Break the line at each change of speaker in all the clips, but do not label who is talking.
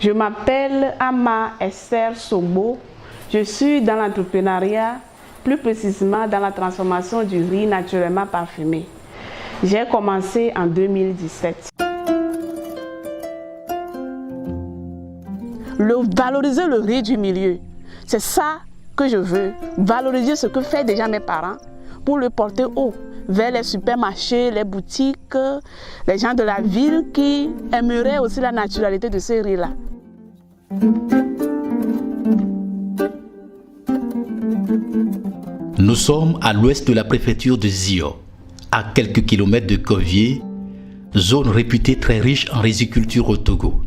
Je m'appelle Ama Esther Sobo. Je suis dans l'entrepreneuriat, plus précisément dans la transformation du riz naturellement parfumé. J'ai commencé en 2017. Valoriser le riz du milieu, c'est ça que je veux. Valoriser ce que font déjà mes parents pour le porter haut vers les supermarchés, les boutiques, les gens de la ville qui aimeraient aussi la naturalité de ce riz-là.
Nous sommes à l'ouest de la préfecture de Zio, à quelques kilomètres de Kovié, zone réputée très riche en riziculture au Togo.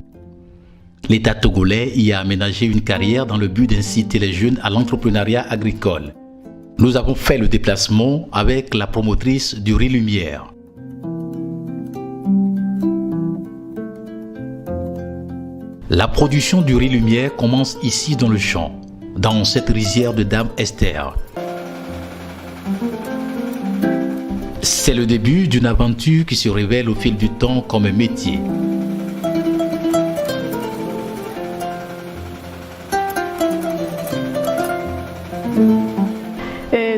L'État togolais y a aménagé une carrière dans le but d'inciter les jeunes à l'entrepreneuriat agricole. Nous avons fait le déplacement avec la promotrice du riz lumière. La production du riz lumière commence ici dans le champ, dans cette rizière de Dame Esther. C'est le début d'une aventure qui se révèle au fil du temps comme un métier.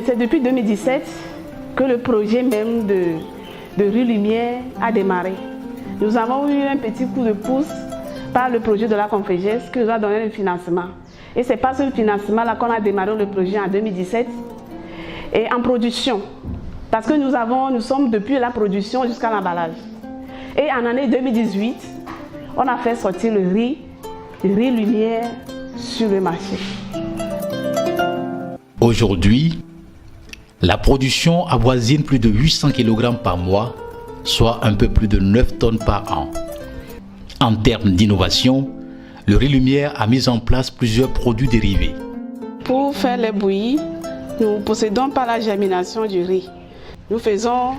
C'est depuis 2017 que le projet même de riz lumière a démarré. Nous avons eu un petit coup de pouce par le projet de la Conféges qui nous a donné le financement. Et c'est par ce financement-là qu'on a démarré le projet en 2017 et en production. Parce que nous sommes depuis la production jusqu'à l'emballage. Et en année 2018, on a fait sortir le riz lumière sur le marché.
Aujourd'hui, la production avoisine plus de 800 kg par mois, soit un peu plus de 9 tonnes par an. En termes d'innovation, le riz lumière a mis en place plusieurs produits dérivés.
Pour faire les bouillies, nous ne possédons pas la germination du riz. Nous faisons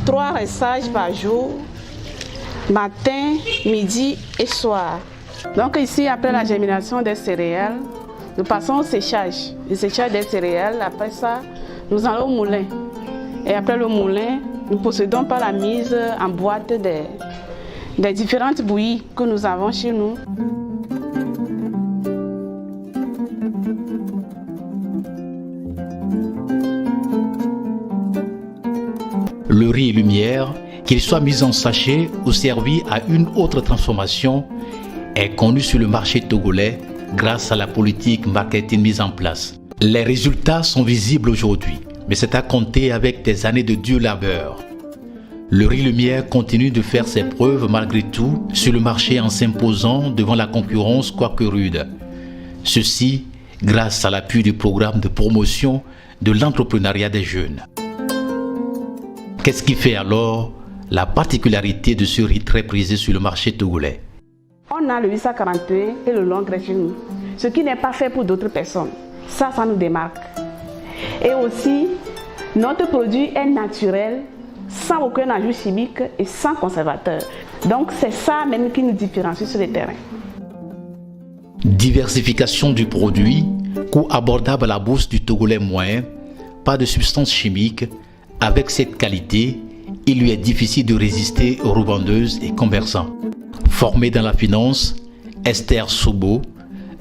3 ressages par jour, matin, midi et soir. Donc ici, après la germination des céréales, nous passons au séchage. Le séchage des céréales, après ça, nous allons au moulin. Et après le moulin, nous possédons pas la mise en boîte des différentes bouillies que nous avons chez nous.
Le riz lumière, qu'il soit mis en sachet ou servi à une autre transformation, est connu sur le marché togolais grâce à la politique marketing mise en place. Les résultats sont visibles aujourd'hui, mais c'est à compter avec des années de dur labeur. Le riz lumière continue de faire ses preuves malgré tout sur le marché en s'imposant devant la concurrence quoique rude. Ceci grâce à l'appui du programme de promotion de l'entrepreneuriat des jeunes. Qu'est-ce qui fait alors la particularité de ce riz très prisé sur le marché togolais?
On a le 841 et le long grain chez nous, ce qui n'est pas fait pour d'autres personnes. Ça nous démarque. Et aussi, notre produit est naturel, sans aucun ajout chimique et sans conservateur. Donc c'est ça même qui nous différencie sur le terrain.
Diversification du produit, coût abordable à la bourse du Togolais moyen, pas de substances chimiques. Avec cette qualité, il lui est difficile de résister aux revendeuses et commerçants. Formé dans la finance, Esther Sobo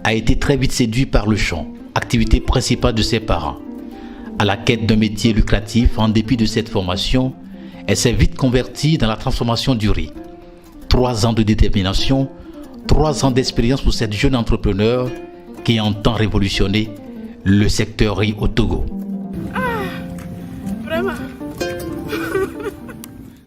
a été très vite séduit par le champ, activité principale de ses parents. À la quête d'un métier lucratif, en dépit de cette formation, elle s'est vite convertie dans la transformation du riz. 3 ans de détermination, 3 ans d'expérience pour cette jeune entrepreneur qui entend révolutionner le secteur riz au Togo.
Vraiment.